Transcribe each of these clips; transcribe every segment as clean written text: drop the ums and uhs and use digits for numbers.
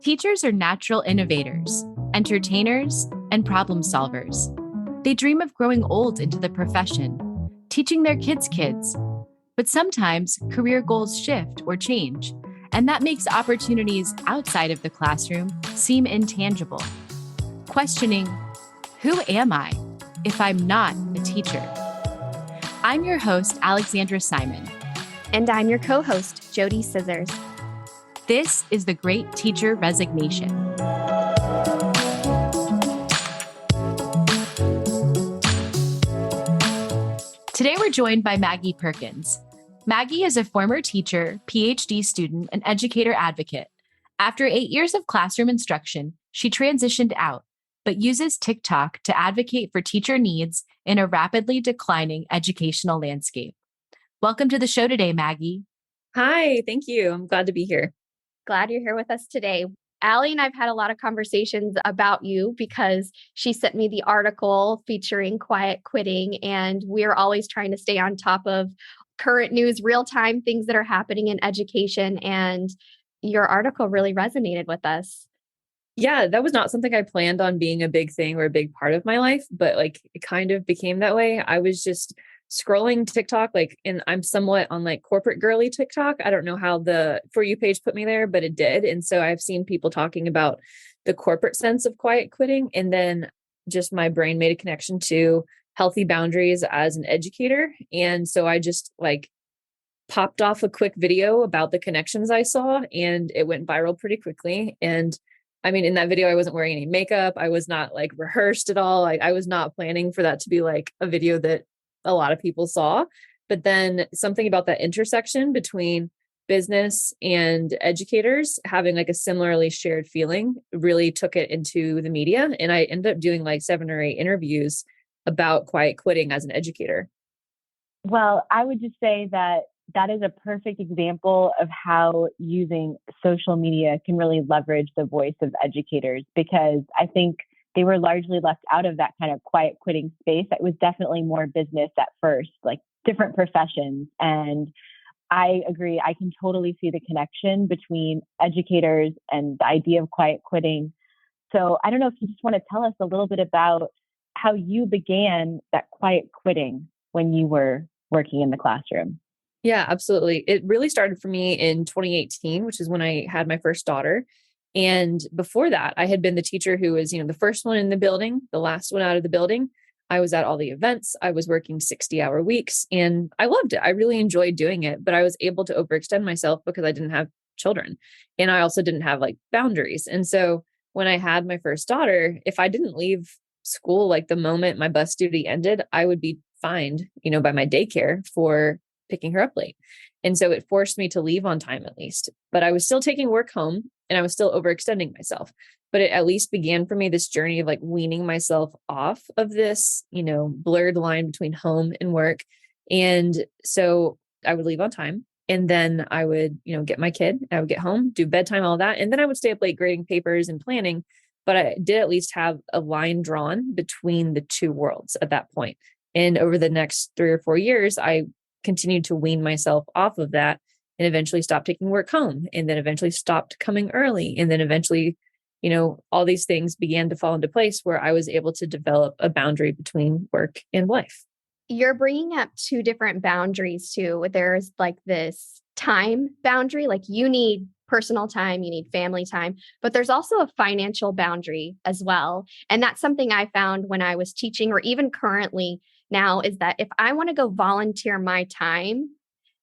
Teachers are natural innovators, entertainers, and problem solvers. They dream of growing old into the profession, teaching their kids. But sometimes career goals shift or change, and that makes opportunities outside of the classroom seem intangible. Questioning, who am I if I'm not a teacher? I'm your host, Alexandra Simon. And I'm your co-host, JoDee Scissors. This is The Great Teacher Resignation. Today we're joined by Maggie Perkins. Maggie is a former teacher, Ph.D. student, and educator advocate. After 8 years of classroom instruction, she transitioned out, but uses TikTok to advocate for teacher needs in a rapidly declining educational landscape. Welcome to the show today, Maggie. Hi, thank you. I'm glad to be here. Glad you're here with us today. Ali and I've had a lot of conversations about you because she sent me the article featuring quiet quitting, and we're always trying to stay on top of current news, real-time things that are happening in education, and your article really resonated with us. Yeah, that was not something I planned on being a big thing or a big part of my life, but it kind of became that way. I was just scrolling TikTok, and I'm somewhat on corporate girly TikTok. I don't know how the For You page put me there, but it did. And so I've seen people talking about the corporate sense of quiet quitting. And then just my brain made a connection to healthy boundaries as an educator. And so I just popped off a quick video about the connections I saw, and it went viral pretty quickly. And I mean, in that video, I wasn't wearing any makeup. I was not rehearsed at all. I was not planning for that to be a video that a lot of people saw. But then something about that intersection between business and educators having a similarly shared feeling really took it into the media. And I ended up doing 7 or 8 interviews about quiet quitting as an educator. Well, I would just say that is a perfect example of how using social media can really leverage the voice of educators, because I think they were largely left out of that kind of quiet quitting space. It was definitely more business at first, different professions. And I agree. I can totally see the connection between educators and the idea of quiet quitting. So I don't know if you just want to tell us a little bit about how you began that quiet quitting when you were working in the classroom. Yeah, absolutely. It really started for me in 2018, which is when I had my first daughter. And before that, I had been the teacher who was, the first one in the building, the last one out of the building. I was at all the events. I was working 60-hour weeks, and I loved it. I really enjoyed doing it, but I was able to overextend myself because I didn't have children. And I also didn't have boundaries. And so when I had my first daughter, if I didn't leave school, the moment my bus duty ended, I would be fined, by my daycare for picking her up late. And so it forced me to leave on time at least, but I was still taking work home and I was still overextending myself. But it at least began for me this journey of weaning myself off of this, blurred line between home and work. And so I would leave on time, and then I would, get my kid, I would get home, do bedtime, all that. And then I would stay up late grading papers and planning. But I did at least have a line drawn between the two worlds at that point. And over the next 3 or 4 years, I continued to wean myself off of that, and eventually stopped taking work home, and then eventually stopped coming early. And then eventually, all these things began to fall into place where I was able to develop a boundary between work and life. You're bringing up 2 different boundaries too. There's this time boundary, you need personal time, you need family time, but there's also a financial boundary as well. And that's something I found when I was teaching, or even currently now, is that if I want to go volunteer my time,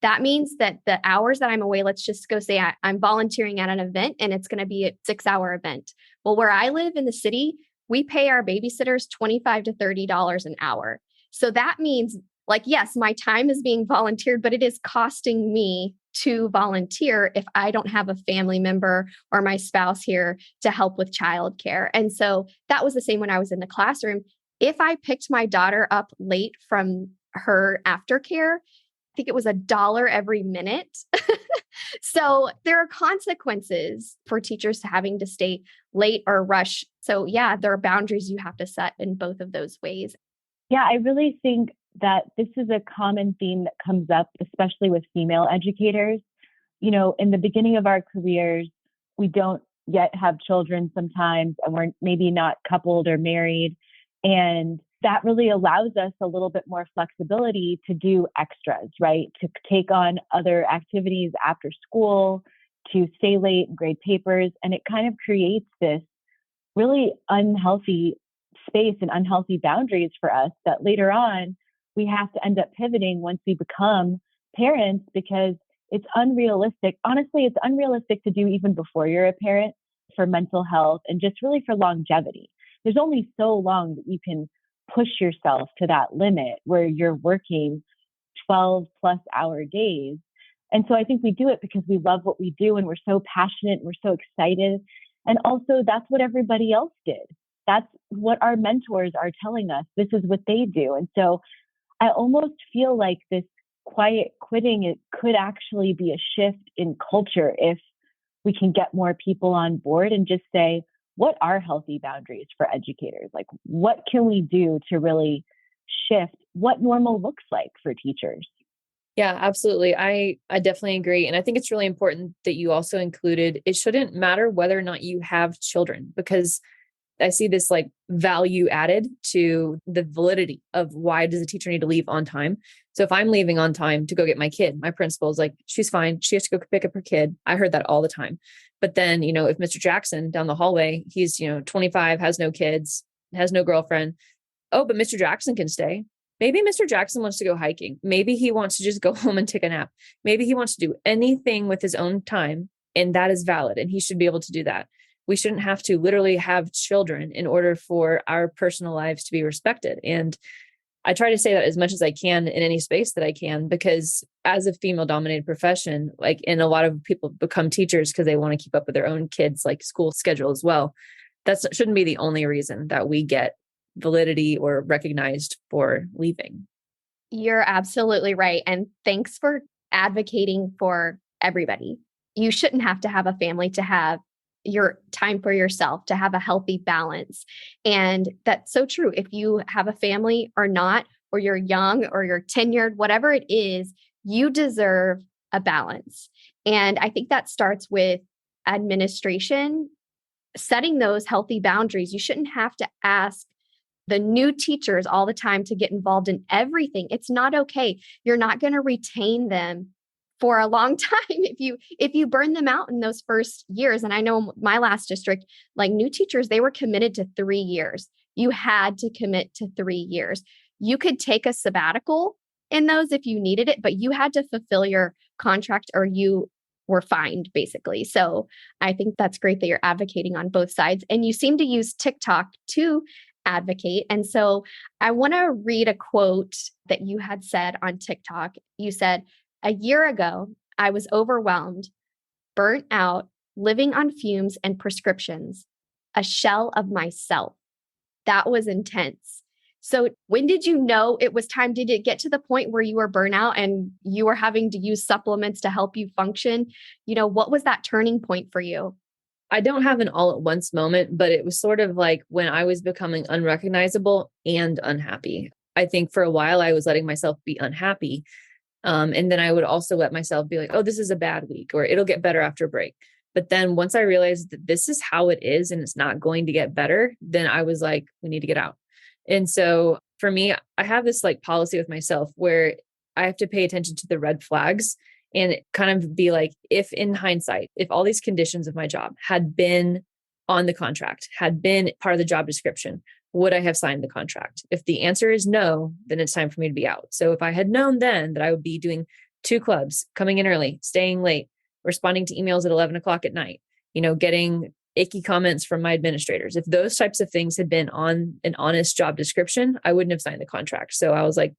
that means that the hours that I'm away, let's just go say I'm volunteering at an event and it's going to be a 6-hour event. Well, where I live in the city, we pay our babysitters $25 to $30 an hour. So that means yes, my time is being volunteered, but it is costing me to volunteer if I don't have a family member or my spouse here to help with childcare. And so that was the same when I was in the classroom. If I picked my daughter up late from her aftercare, I think it was $1 every minute. So there are consequences for teachers having to stay late or rush. So yeah, there are boundaries you have to set in both of those ways. Yeah, I really think that this is a common theme that comes up, especially with female educators. In the beginning of our careers, we don't yet have children sometimes, and we're maybe not coupled or married. And that really allows us a little bit more flexibility to do extras, right? To take on other activities after school, to stay late and grade papers. And it kind of creates this really unhealthy space and unhealthy boundaries for us that later on we have to end up pivoting once we become parents, because it's unrealistic. Honestly, it's unrealistic to do even before you're a parent, for mental health and just really for longevity. There's only so long that you can push yourself to that limit where you're working 12 plus hour days. And so I think we do it because we love what we do and we're so passionate, and we're so excited. And also that's what everybody else did. That's what our mentors are telling us. This is what they do. And so I almost feel like this quiet quitting, it could actually be a shift in culture if we can get more people on board and just say, what are healthy boundaries for educators? Like, what can we do to really shift what normal looks like for teachers? Yeah, absolutely. I definitely agree. And I think it's really important that you also included, it shouldn't matter whether or not you have children, because I see this like value added to the validity of why does a teacher need to leave on time? So if I'm leaving on time to go get my kid, my principal is like, she's fine. She has to go pick up her kid. I heard that all the time. But then, if Mr. Jackson down the hallway, he's, 25, has no kids, has no girlfriend. Oh, but Mr. Jackson can stay. Maybe Mr. Jackson wants to go hiking. Maybe he wants to just go home and take a nap. Maybe he wants to do anything with his own time, and that is valid. And he should be able to do that. We shouldn't have to literally have children in order for our personal lives to be respected. And I try to say that as much as I can in any space that I can, because as a female dominated profession, and a lot of people become teachers because they want to keep up with their own kids, like school schedule as well. That shouldn't be the only reason that we get validity or recognized for leaving. You're absolutely right. And thanks for advocating for everybody. You shouldn't have to have a family to have your time for yourself, to have a healthy balance. And that's so true. If you have a family or not, or you're young or you're tenured, whatever it is, you deserve a balance. And I think that starts with administration, setting those healthy boundaries. You shouldn't have to ask the new teachers all the time to get involved in everything. It's not okay. You're not going to retain them for a long time if you burn them out in those first years. And I know my last district, like new teachers, they were committed to 3 years. You had to commit to 3 years. You could take a sabbatical in those if you needed it, but you had to fulfill your contract or you were fined, basically. So I think that's great that you're advocating on both sides. And you seem to use TikTok to advocate. And so I want to read a quote that you had said on TikTok. You said, "A year ago, I was overwhelmed, burnt out, living on fumes and prescriptions, a shell of myself." That was intense. So when did you know it was time? Did it get to the point where you were burnout and you were having to use supplements to help you function? What was that turning point for you? I don't have an all at once moment, but it was sort of like when I was becoming unrecognizable and unhappy. I think for a while I was letting myself be unhappy. And then I would also let myself be like, oh, this is a bad week, or it'll get better after a break. But then once I realized that this is how it is and it's not going to get better, then I was like, we need to get out. And so for me, I have this like policy with myself where I have to pay attention to the red flags and kind of be like, if in hindsight, if all these conditions of my job had been on the contract, had been part of the job description, would I have signed the contract? If the answer is no, then it's time for me to be out. So if I had known then that I would be doing 2 clubs, coming in early, staying late, responding to emails at 11 o'clock at night, getting icky comments from my administrators, if those types of things had been on an honest job description, I wouldn't have signed the contract. So I was like,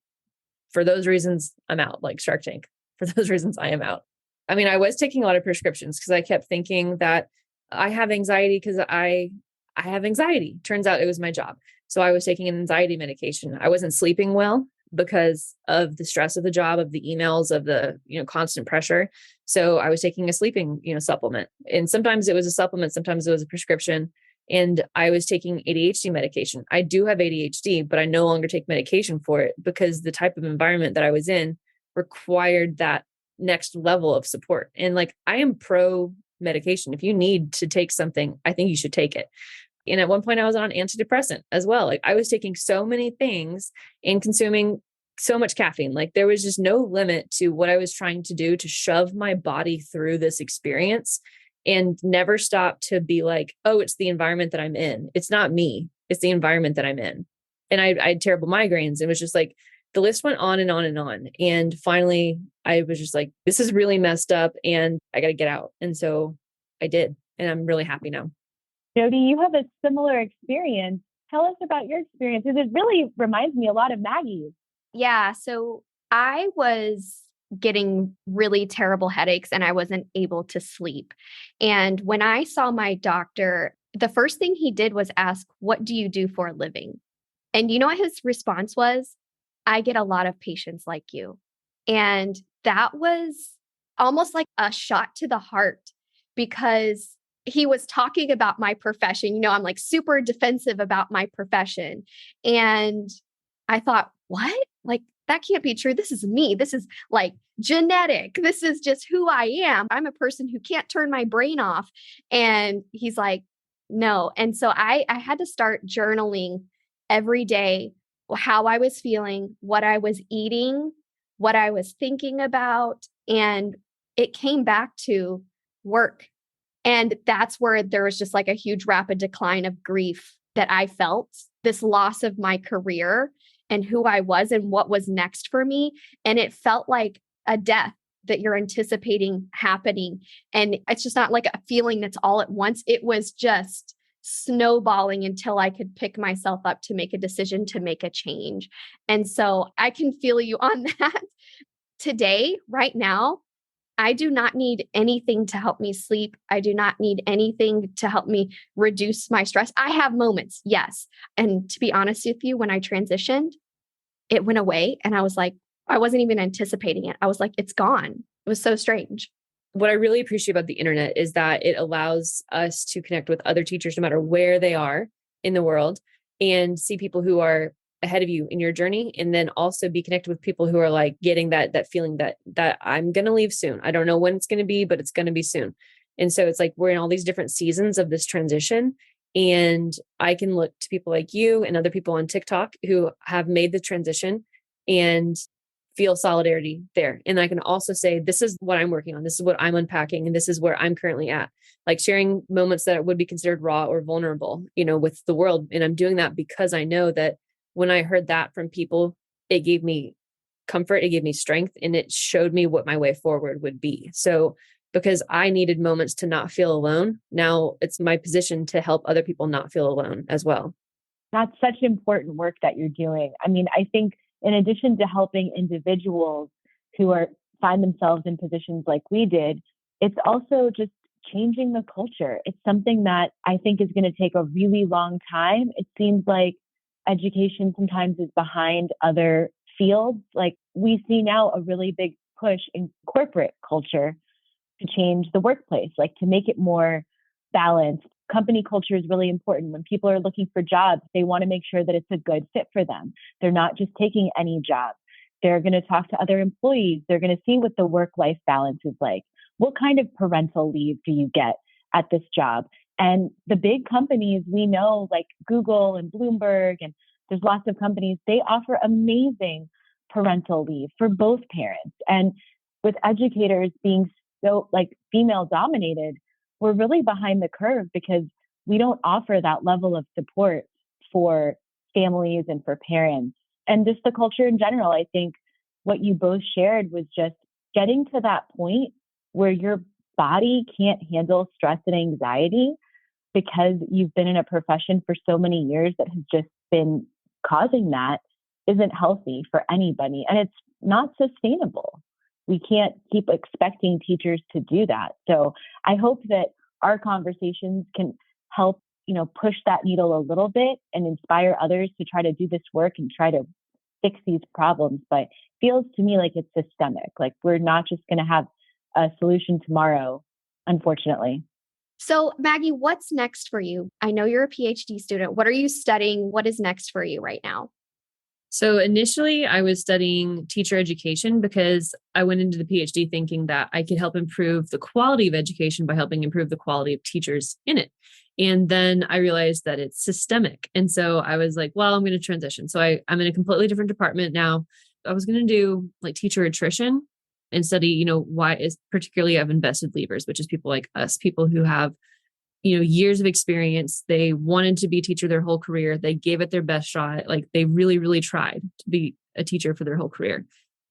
for those reasons, I'm out, like Shark Tank. For those reasons, I am out. I mean, I was taking a lot of prescriptions because I kept thinking that I have anxiety because I have anxiety. Turns out it was my job. So I was taking an anxiety medication. I wasn't sleeping well because of the stress of the job, of the emails, of the, constant pressure. So I was taking a sleeping, supplement. And sometimes it was a supplement, sometimes it was a prescription. And I was taking ADHD medication. I do have ADHD, but I no longer take medication for it because the type of environment that I was in required that next level of support. And like, I am pro medication. If you need to take something, I think you should take it. And at one point I was on an antidepressant as well. Like I was taking so many things and consuming so much caffeine. Like there was just no limit to what I was trying to do to shove my body through this experience and never stop to be like, oh, it's the environment that I'm in. It's not me. It's the environment that I'm in. And I had terrible migraines. It was just like, the list went on and on and on. And finally I was just like, this is really messed up and I got to get out. And so I did. And I'm really happy now. JoDee, you have a similar experience. Tell us about your experience, because it really reminds me a lot of Maggie's. Yeah. So I was getting really terrible headaches and I wasn't able to sleep. And when I saw my doctor, the first thing he did was ask, "What do you do for a living?" And you know what his response was? "I get a lot of patients like you." And that was almost like a shot to the heart because he was talking about my profession. You know, I'm like super defensive about my profession. And I thought, what? Like, that can't be true. This is me. This is like genetic. This is just who I am. I'm a person who can't turn my brain off. And he's like, no. And so I had to start journaling every day how I was feeling, what I was eating, what I was thinking about. And it came back to work. And that's where there was just like a huge rapid decline of grief that I felt, this loss of my career and who I was and what was next for me. And it felt like a death that you're anticipating happening. And it's just not like a feeling that's all at once. It was just snowballing until I could pick myself up to make a decision, to make a change. And so I can feel you on that. Today, right now, I do not need anything to help me sleep. I do not need anything to help me reduce my stress. I have moments, yes. And to be honest with you, when I transitioned, it went away. And I was like, I wasn't even anticipating it. I was like, it's gone. It was so strange. What I really appreciate about the internet is that it allows us to connect with other teachers, no matter where they are in the world, and see people who are ahead of you in your journey, and then also be connected with people who are like getting that feeling that I'm going to leave soon. I don't know when it's going to be, but it's going to be soon. And so it's like we're in all these different seasons of this transition, and I can look to people like you and other people on TikTok who have made the transition and feel solidarity there. And I can also say, this is what I'm working on. This is what I'm unpacking. And this is where I'm currently at, like sharing moments that would be considered raw or vulnerable, with the world. And I'm doing that because I know that when I heard that from people, it gave me comfort, it gave me strength, and it showed me what my way forward would be. So because I needed moments to not feel alone, now it's my position to help other people not feel alone as well. That's such important work that you're doing. I mean, I think in addition to helping individuals who find themselves in positions like we did, it's also just changing the culture. It's something that I think is going to take a really long time. It seems like education sometimes is behind other fields. Like we see now a really big push in corporate culture to change the workplace, like to make it more balanced. Company culture is really important. When people are looking for jobs, they want to make sure that it's a good fit for them. They're not just taking any job. They're going to talk to other employees. They're going to see what the work-life balance is like. What kind of parental leave do you get at this job? And the big companies we know, like Google and Bloomberg, and there's lots of companies, they offer amazing parental leave for both parents. And with educators being so like female dominated, we're really behind the curve because we don't offer that level of support for families and for parents. And just the culture in general, I think what you both shared was just getting to that point where your body can't handle stress and anxiety because you've been in a profession for so many years that has just been causing that isn't healthy for anybody. And it's not sustainable. We can't keep expecting teachers to do that. So I hope that our conversations can help, push that needle a little bit and inspire others to try to do this work and try to fix these problems. But it feels to me like it's systemic. Like we're not just going to have a solution tomorrow, unfortunately. So Maggie, what's next for you? I know you're a PhD student. What are you studying? What is next for you right now? So initially I was studying teacher education because I went into the Ph.D. thinking that I could help improve the quality of education by helping improve the quality of teachers in it. And then I realized that it's systemic. And so I was like, well, I'm going to transition. So I'm in a completely different department now. I was going to do like teacher attrition and study, why is particularly of invested leavers, which is people like us, people who have years of experience. They wanted to be a teacher their whole career. They gave it their best shot. Like they really, really tried to be a teacher for their whole career.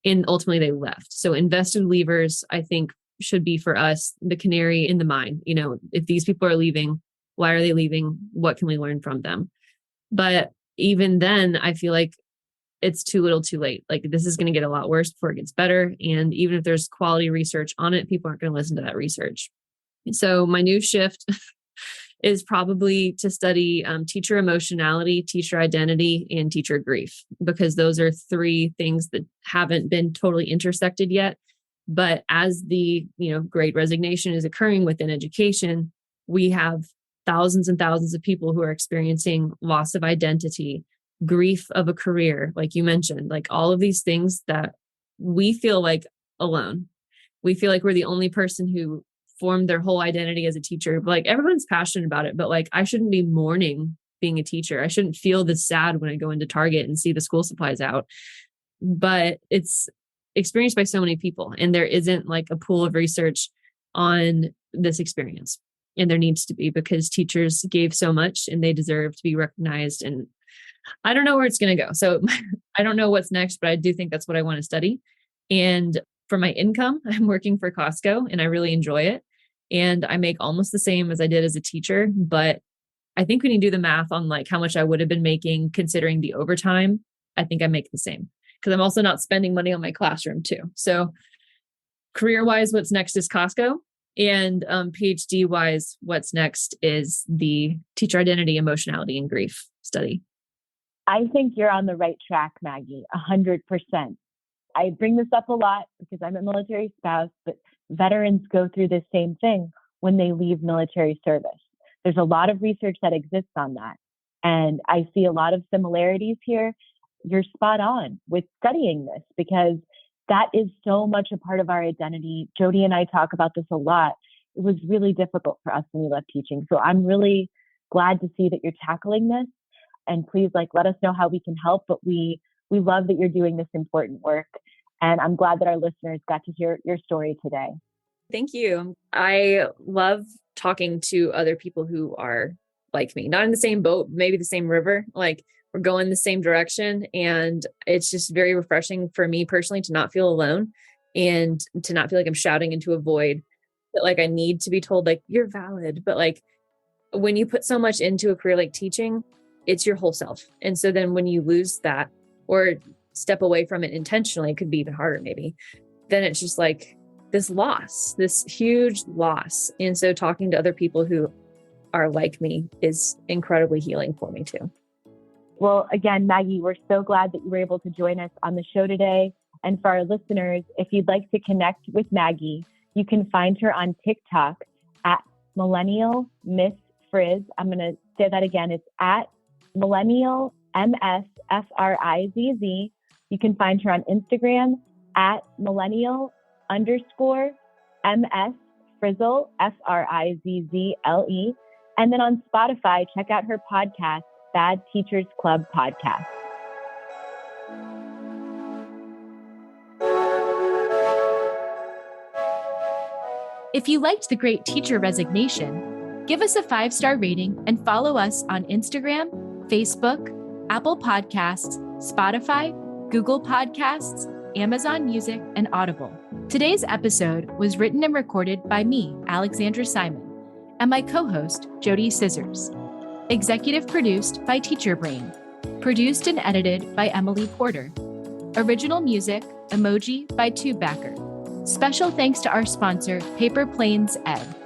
And ultimately they left. So invested leavers, I think, should be for us, the canary in the mine. If these people are leaving, why are they leaving? What can we learn from them? But even then, I feel like it's too little too late. Like this is going to get a lot worse before it gets better. And even if there's quality research on it, people aren't going to listen to that research. So my new shift is probably to study teacher emotionality, teacher identity, and teacher grief, because those are three things that haven't been totally intersected yet. But as the great resignation is occurring within education, we have thousands and thousands of people who are experiencing loss of identity, grief of a career, like you mentioned, like all of these things that we feel like alone. We feel like we're the only person who formed their whole identity as a teacher. But like everyone's passionate about it, but like I shouldn't be mourning being a teacher. I shouldn't feel this sad when I go into Target and see the school supplies out. But it's experienced by so many people, and there isn't like a pool of research on this experience. And there needs to be, because teachers gave so much and they deserve to be recognized. And I don't know where it's going to go. So I don't know what's next, but I do think that's what I want to study. And for my income, I'm working for Costco and I really enjoy it. And I make almost the same as I did as a teacher. But I think when you do the math on like how much I would have been making considering the overtime, I think I make the same, because I'm also not spending money on my classroom too. So career-wise, what's next is Costco. And PhD wise, what's next is the teacher identity, emotionality, and grief study. I think you're on the right track, Maggie, 100%. I bring this up a lot because I'm a military spouse, but veterans go through the same thing when they leave military service. There's a lot of research that exists on that. And I see a lot of similarities here. You're spot on with studying this, because that is so much a part of our identity. JoDee and I talk about this a lot. It was really difficult for us when we left teaching. So I'm really glad to see that you're tackling this. And please, let us know how we can help. But we love that you're doing this important work. And I'm glad that our listeners got to hear your story today. Thank you. I love talking to other people who are like me, not in the same boat, maybe the same river, like we're going the same direction. And it's just very refreshing for me personally to not feel alone and to not feel like I'm shouting into a void, that like I need to be told like, you're valid. But like when you put so much into a career like teaching, it's your whole self. And so then when you lose that or step away from it intentionally, it could be even harder maybe. Then it's just like this loss, this huge loss. And so talking to other people who are like me is incredibly healing for me too. Well, again, Maggie, we're so glad that you were able to join us on the show today. And for our listeners, if you'd like to connect with Maggie, you can find her on TikTok at Millennial Miss Frizz. I'm going to say that again. It's at Millennial MSFRIZZ. You can find her on Instagram at Millennial_MS Frizzle, FRIZZLE. And then on Spotify, check out her podcast, Bad Teachers Club Podcast. If you liked the Great Teacher Resignation, give us a 5-star rating and follow us on Instagram, Facebook, Apple Podcasts, Spotify, Google Podcasts, Amazon Music, and Audible. Today's episode was written and recorded by me, Alexandra Simon, and my co-host, JoDee Scissors. Executive produced by Teacher Brain. Produced and edited by Emily Porter. Original music, Emoji by Tubebacker. Special thanks to our sponsor, Paper Planes Ed.